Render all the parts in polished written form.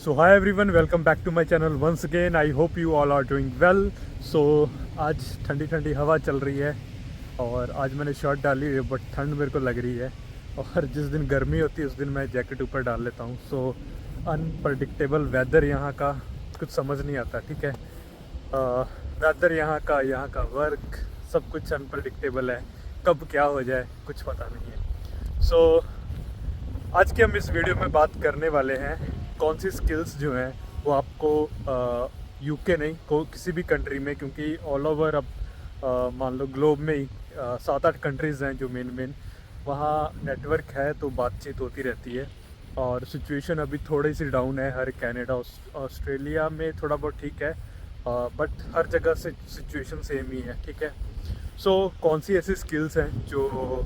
So hi everyone, welcome back to my channel once again. I hope you all are doing well. So आज ठंडी ठंडी हवा चल रही है और आज मैंने शर्ट डाली हुई है बट ठंड मेरे को लग रही है। और जिस दिन गर्मी होती है उस दिन मैं जैकेट ऊपर डाल लेता हूँ। सो अनप्रडिक्टेबल वेदर यहाँ का, कुछ समझ नहीं आता। ठीक है, वेदर यहाँ का वर्क सब कुछ अनप्रडिक्टेबल है, कब क्या हो जाए कुछ पता नहीं है। सो आज के हम इस वीडियो में बात करने वाले हैं कौन सी स्किल्स जो हैं वो आपको यूके नहीं को किसी भी कंट्री में, क्योंकि ऑल ओवर अब मान लो ग्लोब में ही 7-8 कंट्रीज़ हैं जो मेन वहाँ नेटवर्क है तो बातचीत होती रहती है। और सिचुएशन अभी थोड़ी सी डाउन है, हर कनाडा ऑस्ट्रेलिया में थोड़ा बहुत ठीक है, बट हर जगह से सिचुएशन सेम ही है। ठीक है, सो कौन सी ऐसी स्किल्स हैं जो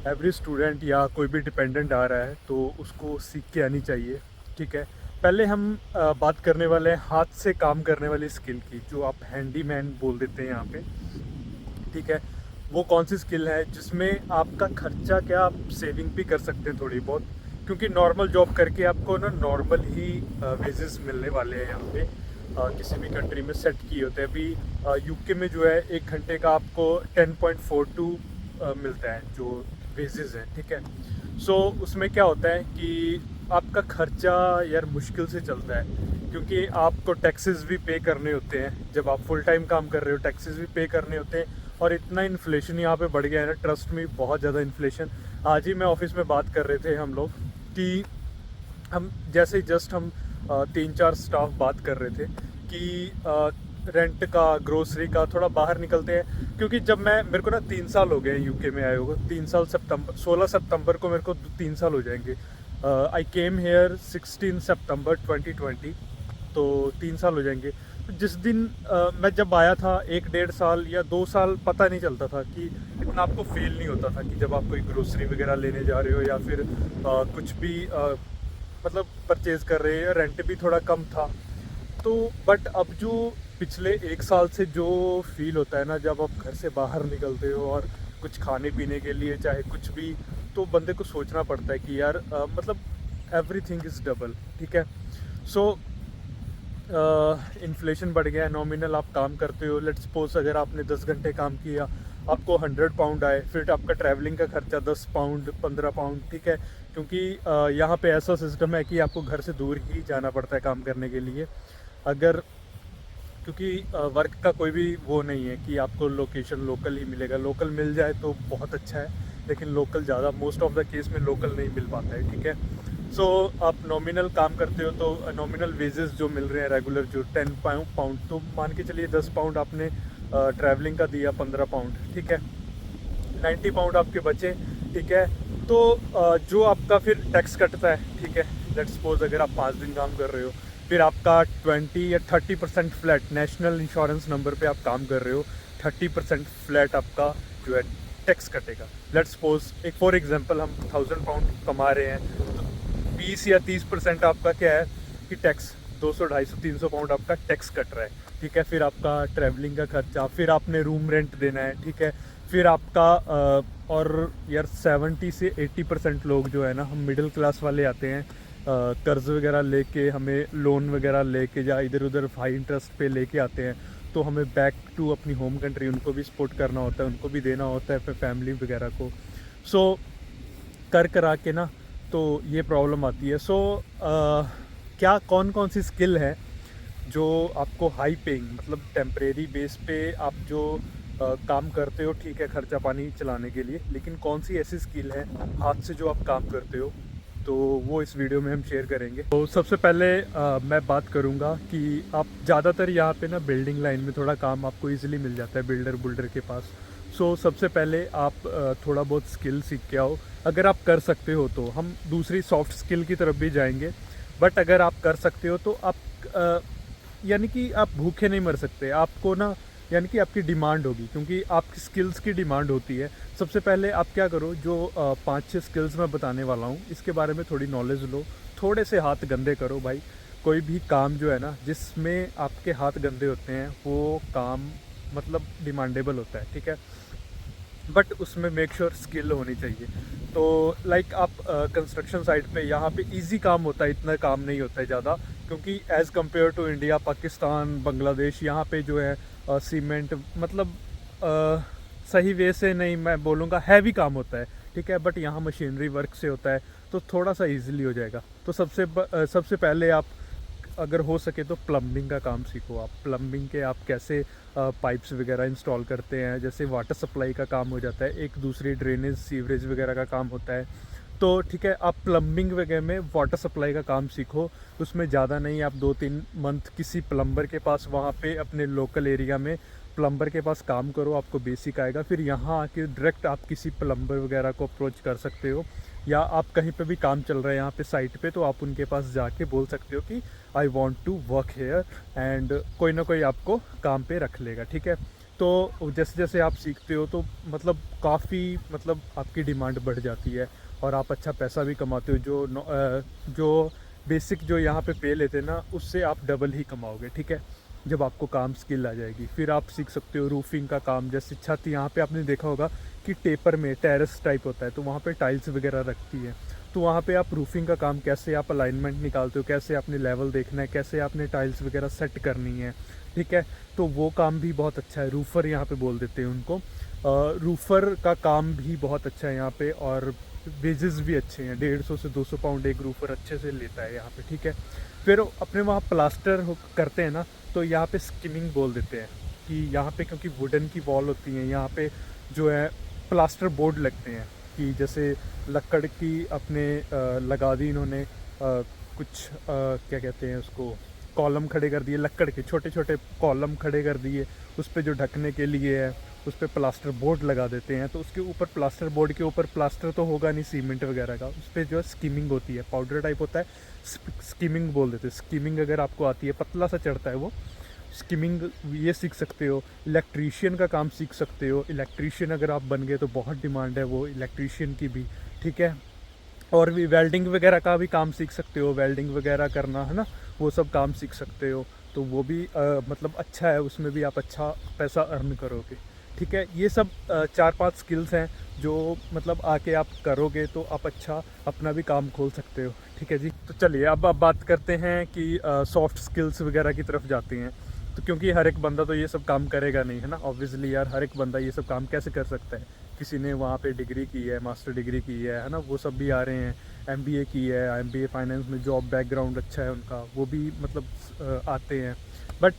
एवरी स्टूडेंट या कोई भी डिपेंडेंट आ रहा है तो उसको सीख के आनी चाहिए। ठीक है, पहले हम बात करने वाले हैं हाथ से काम करने वाली स्किल की, जो आप हैंडीमैन बोल देते हैं यहाँ पे। ठीक है, वो कौन सी स्किल है जिसमें आपका खर्चा क्या आप सेविंग भी कर सकते हैं थोड़ी बहुत, क्योंकि नॉर्मल जॉब करके आपको ना नॉर्मल ही वेजेस मिलने वाले हैं यहाँ पे। किसी भी कंट्री में सेट किए होते हैं। अभी यूके में जो है 1 घंटे का आपको 10.42 मिलता है जो वेजेस हैं। ठीक है, सो उसमें क्या होता है कि आपका खर्चा यार मुश्किल से चलता है, क्योंकि आपको टैक्सेस भी पे करने होते हैं। जब आप फुल टाइम काम कर रहे हो टैक्सेस भी पे करने होते हैं। और इतना इन्फ्लेशन यहाँ पे बढ़ गया है ना, ट्रस्ट में बहुत ज़्यादा इन्फ्लेशन। आज ही मैं ऑफिस में बात कर रहे थे हम लोग कि हम जैसे जस्ट हम 3-4 स्टाफ बात कर रहे थे कि रेंट का, ग्रोसरी का थोड़ा बाहर निकलते हैं। क्योंकि जब मेरे को ना 3 साल हो गए यूके में आए हुए, 3 साल 16 सितंबर को मेरे को 3 साल हो जाएंगे। आई केम हेयर 16 सितंबर 2020, तो 3 साल हो जाएंगे। तो जिस दिन मैं जब आया था 1-1.5 साल या 2 साल पता नहीं चलता था कि इतना आपको फील नहीं होता था कि जब आप कोई ग्रोसरी वगैरह लेने जा रहे हो या फिर कुछ भी मतलब परचेज़ कर रहे हो। रेंट भी थोड़ा कम था तो, बट अब जो पिछले 1 साल से जो फील होता है ना, जब आप घर से बाहर निकलते हो और कुछ खाने पीने के लिए चाहे कुछ भी, तो बंदे को सोचना पड़ता है कि यार मतलब एवरीथिंग इज़ डबल। ठीक है, सो इन्फ्लेशन बढ़ गया है। नॉमिनल आप काम करते हो, लेट्स सपोज अगर आपने 10 घंटे काम किया आपको 100 पाउंड आए, फिर आपका ट्रैवलिंग का खर्चा 10 पाउंड 15 पाउंड। ठीक है, क्योंकि यहाँ पे ऐसा सिस्टम है कि आपको घर से दूर ही जाना पड़ता है काम करने के लिए। अगर क्योंकि वर्क का कोई भी वो नहीं है कि आपको लोकेशन लोकल ही मिलेगा। लोकल मिल जाए तो बहुत अच्छा है, लेकिन लोकल ज़्यादा मोस्ट ऑफ द केस में लोकल नहीं मिल पाता है। ठीक है, सो आप नॉमिनल काम करते हो तो नॉमिनल वेजेस जो मिल रहे हैं रेगुलर जो 10 पाउंड, तो मान के चलिए 10 पाउंड आपने ट्रैवलिंग का दिया, 15 पाउंड। ठीक है, 90 पाउंड आपके बचे। ठीक है, तो जो आपका फिर टैक्स कटता है। ठीक है, लेट्स सपोज अगर आप 5 दिन काम कर रहे हो, फिर आपका 20 या 30% फ्लैट नेशनल इंश्योरेंस नंबर पे आप काम कर रहे हो, 30% फ्लैट आपका जो है टैक्स कटेगा। लेट्स सपोज एक फॉर एग्जांपल हम 1000 पाउंड कमा रहे हैं, तो 20 या 30% आपका क्या है कि टैक्स 200, 250, 300 पाउंड आपका टैक्स कट रहा है। ठीक है, फिर आपका ट्रैवलिंग का खर्चा, फिर आपने रूम रेंट देना है। ठीक है, फिर आपका और यार 70 से 80% लोग जो है ना, हम मिडिल क्लास वाले आते हैं, कर्ज़ वगैरह लेके, हमें लोन वगैरह लेके या इधर उधर हाई इंटरेस्ट पे लेके आते हैं, तो हमें बैक टू अपनी होम कंट्री उनको भी सपोर्ट करना होता है, उनको भी देना होता है फिर फैमिली वगैरह को। सो करा के ना तो ये प्रॉब्लम आती है। सो क्या कौन कौन सी स्किल है जो आपको हाई पेइंग, मतलब टेम्परेरी बेस पे आप जो काम करते हो, ठीक है, खर्चा पानी चलाने के लिए, लेकिन कौन सी ऐसी स्किल है हाथ से जो आप काम करते हो, तो वो इस वीडियो में हम शेयर करेंगे। तो सबसे पहले मैं बात करूँगा कि आप ज़्यादातर यहाँ पे ना बिल्डिंग लाइन में थोड़ा काम आपको इजीली मिल जाता है बिल्डर के पास। सो सबसे पहले आप थोड़ा बहुत स्किल सीख के आओ। अगर आप कर सकते हो तो हम दूसरी सॉफ्ट स्किल की तरफ भी जाएंगे, बट अगर आप कर सकते हो तो आप यानी कि आप भूखे नहीं मर सकते। आपको ना यानी कि आपकी डिमांड होगी, क्योंकि आपकी स्किल्स की डिमांड होती है। सबसे पहले आप क्या करो, जो 5-6 स्किल्स मैं बताने वाला हूँ इसके बारे में थोड़ी नॉलेज लो, थोड़े से हाथ गंदे करो भाई। कोई भी काम जो है ना जिसमें आपके हाथ गंदे होते हैं वो काम मतलब डिमांडेबल होता है। ठीक है, बट उसमें मेक श्योर स्किल होनी चाहिए। तो लाइक आप कंस्ट्रक्शन साइट पे यहाँ पे इजी काम होता है, इतना काम नहीं होता है ज़्यादा, क्योंकि as compare to India, Pakistan, Bangladesh, यहाँ पे जो है सीमेंट मतलब सही वे से नहीं मैं बोलूँगा, हैवी काम होता है, ठीक है। बट यहाँ मशीनरी वर्क से होता है तो थोड़ा सा इजीली हो जाएगा। तो सबसे पहले आप अगर हो सके तो प्लम्बिंग का काम सीखो। आप प्लम्बिंग के आप कैसे पाइप्स वगैरह इंस्टॉल करते हैं, जैसे वाटर सप्लाई का काम हो जाता है, एक दूसरी ड्रेनेज सीवरेज वगैरह का काम होता है। तो ठीक है, आप प्लम्बिंग वगैरह में वाटर सप्लाई का काम सीखो। उसमें ज़्यादा नहीं, आप 2-3 मंथ किसी प्लम्बर के पास वहाँ पे अपने लोकल एरिया में प्लम्बर के पास काम करो, आपको बेसिक आएगा। फिर यहाँ आके डायरेक्ट आप किसी प्लम्बर वगैरह को अप्रोच कर सकते हो, या आप कहीं पे भी काम चल रहा है यहाँ पे साइट पे, तो आप उनके पास जाके बोल सकते हो कि I want to work here, and कोई ना कोई आपको काम पे रख लेगा, ठीक है। तो जैसे जैसे आप सीखते हो तो मतलब काफ़ी मतलब आपकी डिमांड बढ़ जाती है और आप अच्छा पैसा भी कमाते हो। जो बेसिक जो यहाँ पे लेते हैं ना, उससे आप डबल ही कमाओगे, ठीक है, जब आपको काम स्किल आ जाएगी। फिर आप सीख सकते हो रूफिंग का काम, जैसे छत यहाँ पे आपने देखा होगा कि टेपर में टेरेस टाइप होता है, तो वहाँ पे टाइल्स वगैरह रखती है, तो वहाँ पे आप रूफिंग का काम, कैसे आप अलाइनमेंट निकालते हो, कैसे आपने लेवल देखना है, कैसे आपने टाइल्स वगैरह सेट करनी है, ठीक है। तो वो काम भी बहुत अच्छा है, रूफ़र यहाँ पे बोल देते हैं उनको। रूफ़र का काम भी बहुत अच्छा है यहाँ पे, और वेजेस भी अच्छे हैं, 150 से 200 पाउंड एक रूफ़र अच्छे से लेता है यहाँ पे, ठीक है। फिर अपने वहाँ प्लास्टर करते हैं ना, तो यहाँ पे स्किमिंग बोल देते हैं कि यहाँ पे क्योंकि वुडन की वॉल होती है, यहाँ पे जो है प्लास्टर बोर्ड लगते हैं, कि जैसे लकड़ की अपने लगा दी इन्होंने कुछ क्या कहते हैं उसको, कॉलम खड़े कर दिए, लकड़ के छोटे छोटे कॉलम खड़े कर दिए, उस पर जो ढकने के लिए है उस पर प्लास्टर बोर्ड लगा देते हैं। तो उसके ऊपर प्लास्टर बोर्ड के ऊपर प्लास्टर तो होगा नहीं सीमेंट वगैरह का, उस पर जो है स्कीमिंग होती है, पाउडर टाइप होता है, स्कीमिंग बोल देते हैं। स्कीमिंग अगर आपको आती है, पतला सा चढ़ता है वो, स्कीमिंग ये सीख सकते हो। इलेक्ट्रीशियन का काम सीख सकते हो, इलेक्ट्रीशियन अगर आप बन गए तो बहुत डिमांड है वो इलेक्ट्रीशियन की भी, ठीक है। और भी वेल्डिंग वगैरह का भी काम सीख सकते हो, वेल्डिंग वगैरह करना है ना, वो सब काम सीख सकते हो। तो वो भी मतलब अच्छा है, उसमें भी आप अच्छा पैसा अर्न करोगे, ठीक है। ये सब 4-5 स्किल्स हैं जो मतलब आके आप करोगे तो आप अच्छा अपना भी काम खोल सकते हो, ठीक है जी। तो चलिए अब आप बात करते हैं कि सॉफ्ट स्किल्स वगैरह की तरफ जाते हैं। तो क्योंकि हर एक बंदा तो ये सब काम करेगा नहीं, है ना, ऑब्वियसली यार, हर एक बंदा ये सब काम कैसे कर सकता है। किसी ने वहाँ पे डिग्री की है, मास्टर डिग्री की है ना, वो सब भी आ रहे हैं, एमबीए की है, एमबीए फाइनेंस में जॉब बैकग्राउंड अच्छा है उनका, वो भी मतलब आते हैं। बट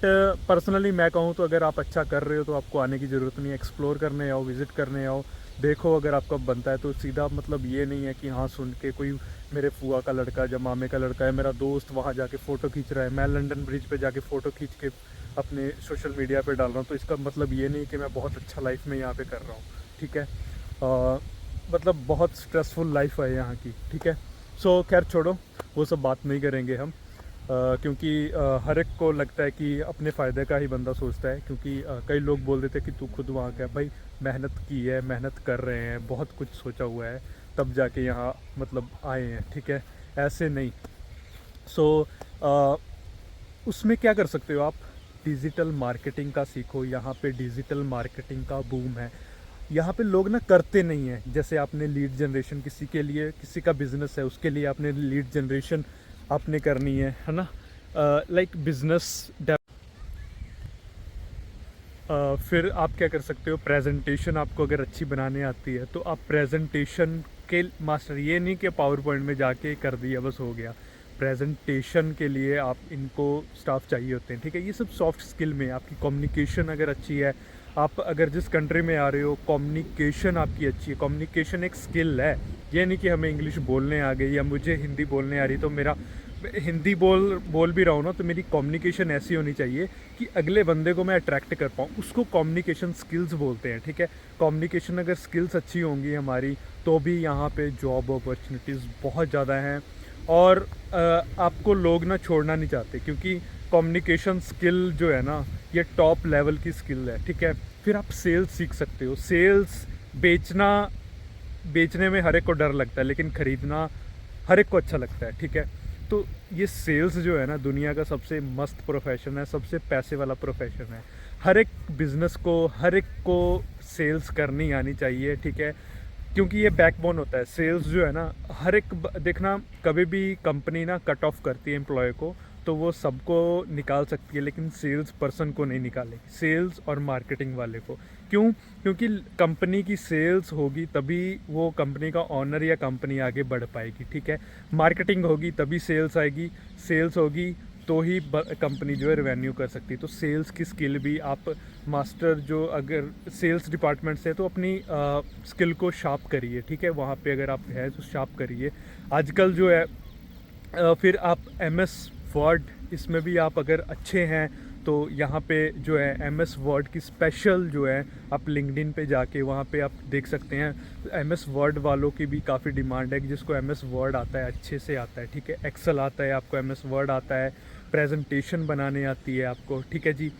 पर्सनली मैं कहूँ तो अगर आप अच्छा कर रहे हो तो आपको आने की ज़रूरत नहीं है, एक्सप्लोर करने आओ, विज़िट करने आओ, देखो अगर आपका बनता है तो। सीधा मतलब ये नहीं है कि हाँ सुन के कोई मेरे फूआ का लड़का या मामे का लड़का है, मेरा दोस्त वहाँ जाके फ़ोटो खींच रहा है, मैं लंदन ब्रिज पे जाके फ़ोटो खींच के अपने सोशल मीडिया पे डाल रहा हूँ, तो इसका मतलब ये नहीं कि मैं बहुत अच्छा लाइफ में यहाँ पे कर रहा हूँ, ठीक है। मतलब बहुत स्ट्रेसफुल लाइफ है यहाँ की, ठीक है। सो खैर छोड़ो, वो सब बात नहीं करेंगे हम, क्योंकि हर एक को लगता है कि अपने फ़ायदे का ही बंदा सोचता है। क्योंकि कई लोग बोल देते हैं कि तू खुद वहाँ का है, भाई मेहनत की है, मेहनत कर रहे हैं, बहुत कुछ सोचा हुआ है, तब जाके यहाँ मतलब आए हैं, ठीक है, ऐसे नहीं। सो उसमें क्या कर सकते हो आप, डिजिटल मार्केटिंग का सीखो। यहाँ पे डिजिटल मार्केटिंग का बूम है, यहाँ पे लोग ना करते नहीं हैं। जैसे आपने लीड जनरेशन, किसी के लिए, किसी का बिजनेस है उसके लिए आपने लीड जनरेशन आपने करनी है ना, लाइक बिजनेस। फिर आप क्या कर सकते हो, प्रेजेंटेशन आपको अगर अच्छी बनाने आती है तो आप प्रेजेंटेशन के मास्टर, ये नहीं कि पावर पॉइंट में जाके कर दिया बस हो गया। प्रेजेंटेशन के लिए आप इनको स्टाफ चाहिए होते हैं, ठीक है। ये सब सॉफ्ट स्किल में आपकी कम्युनिकेशन अगर अच्छी है, आप अगर जिस कंट्री में आ रहे हो कम्युनिकेशन आपकी अच्छी है, कम्युनिकेशन एक स्किल है। ये नहीं कि हमें इंग्लिश बोलने आ गई या मुझे हिंदी बोलने आ रही तो मेरा हिंदी बोल भी रहा हूँ ना, तो मेरी कम्युनिकेशन ऐसी होनी चाहिए कि अगले बंदे को मैं अट्रैक्ट कर पाऊँ, उसको कम्युनिकेशन स्किल्स बोलते हैं, ठीक है। कम्युनिकेशन अगर स्किल्स अच्छी होंगी हमारी तो भी यहाँ पे जॉब अपॉर्चुनिटीज़ बहुत ज़्यादा हैं, और आपको लोग ना छोड़ना नहीं चाहते, क्योंकि कम्युनिकेशन स्किल जो है ना ये टॉप लेवल की स्किल है, ठीक है। फिर आप सेल्स सीख सकते हो, सेल्स, बेचने में हर एक को डर लगता है लेकिन ख़रीदना हर एक को अच्छा लगता है, ठीक है। तो ये सेल्स जो है ना दुनिया का सबसे मस्त प्रोफेशन है, सबसे पैसे वाला प्रोफेशन है। हर एक बिज़नेस को, हर एक को सेल्स करनी आनी चाहिए, ठीक है, क्योंकि ये बैकबोन होता है। सेल्स जो है ना, हर एक देखना, कभी भी कंपनी ना कट ऑफ करती है एम्प्लॉय को, तो वो सबको निकाल सकती है, लेकिन सेल्स पर्सन को नहीं निकालेगी, सेल्स और मार्केटिंग वाले को। क्यों? क्योंकि कंपनी की सेल्स होगी तभी वो कंपनी का ऑनर या कंपनी आगे बढ़ पाएगी, ठीक है। मार्केटिंग होगी तभी सेल्स आएगी, सेल्स होगी तो ही कंपनी जो है रेवेन्यू कर सकती है। तो सेल्स की स्किल भी आप मास्टर, जो अगर सेल्स डिपार्टमेंट से, तो अपनी स्किल को शार्प करिए, ठीक है। वहाँ पे अगर आप है तो शार्प करिए। आजकल जो है फिर आप MS वर्ड, इसमें भी आप अगर अच्छे हैं तो यहाँ पे जो है MS वर्ड की स्पेशल जो है, आप लिंक्डइन पे जाके वहाँ पे आप देख सकते हैं। MS वर्ड वालों की भी काफ़ी डिमांड है कि जिसको MS वर्ड आता है, अच्छे से आता है, ठीक है। एक्सेल आता है आपको, MS वर्ड आता है, प्रेजेंटेशन बनाने आती है आपको, ठीक है जी।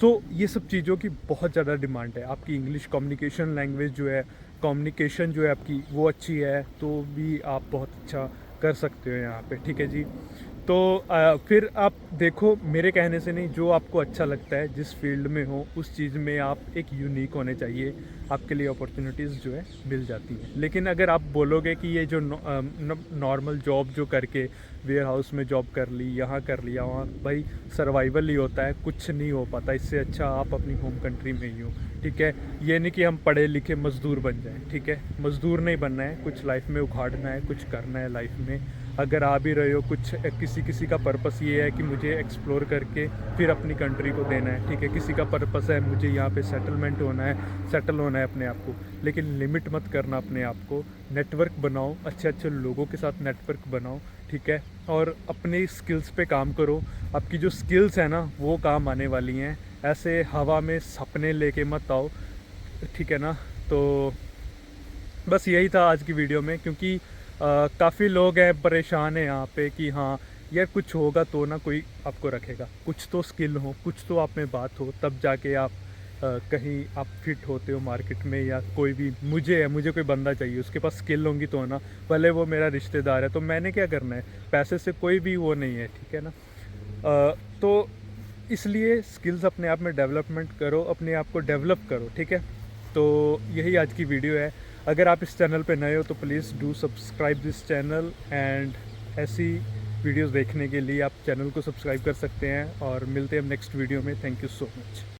सो ये सब चीज़ों की बहुत ज़्यादा डिमांड है। आपकी इंग्लिश कम्युनिकेशन लैंग्वेज जो है, कम्युनिकेशन जो है आपकी, वो अच्छी है तो भी आप बहुत अच्छा कर सकते हो यहाँ पे, ठीक है जी। तो फिर आप देखो, मेरे कहने से नहीं, जो आपको अच्छा लगता है, जिस फील्ड में हो उस चीज़ में आप एक यूनिक होने चाहिए, आपके लिए अपॉर्चुनिटीज़ जो है मिल जाती हैं। लेकिन अगर आप बोलोगे कि ये जो नॉर्मल जॉब जो करके वेयर हाउस में जॉब कर ली, यहाँ कर लिया, वहाँ, भाई सर्वाइवल ही होता है, कुछ नहीं हो पाता। इससे अच्छा आप अपनी होम कंट्री में ही हो, ठीक है। ये नहीं कि हम पढ़े लिखे मज़दूर बन जाएं, ठीक है। मज़दूर नहीं बनना है, कुछ लाइफ में उखाड़ना है, कुछ करना है लाइफ में। अगर आ भी रहे हो, कुछ किसी का पर्पस ये है कि मुझे एक्सप्लोर करके फिर अपनी कंट्री को देना है, ठीक है। किसी का पर्पस है मुझे यहाँ पे सेटलमेंट होना है, सेटल होना है अपने आप को। लेकिन लिमिट मत करना अपने आप को, नेटवर्क बनाओ, अच्छे अच्छे लोगों के साथ नेटवर्क बनाओ, ठीक है। और अपनी स्किल्स पे काम करो। आपकी जो स्किल्स है ना, वो काम आने वाली हैं। ऐसे हवा में सपने लेके मत आओ, ठीक है ना। तो बस यही था आज की वीडियो में, क्योंकि काफ़ी लोग हैं परेशान हैं यहाँ पे कि हाँ यार कुछ होगा तो ना कोई आपको रखेगा, कुछ तो स्किल हो, कुछ तो आप में बात हो, तब जाके आप कहीं आप फिट होते हो मार्केट में। या कोई भी मुझे कोई बंदा चाहिए, उसके पास स्किल होंगी तो ना, भले वो मेरा रिश्तेदार है, तो मैंने क्या करना है, पैसे से कोई भी वो नहीं है, ठीक है ना। तो इसलिए स्किल्स अपने आप में डेवलपमेंट करो, अपने आप को डेवलप करो, ठीक है। तो यही आज की वीडियो है। अगर आप इस चैनल पे नए हो तो please do subscribe this channel, and ऐसी वीडियोस देखने के लिए आप चैनल को सब्सक्राइब कर सकते हैं। और मिलते हैं हम नेक्स्ट वीडियो में। Thank you so much.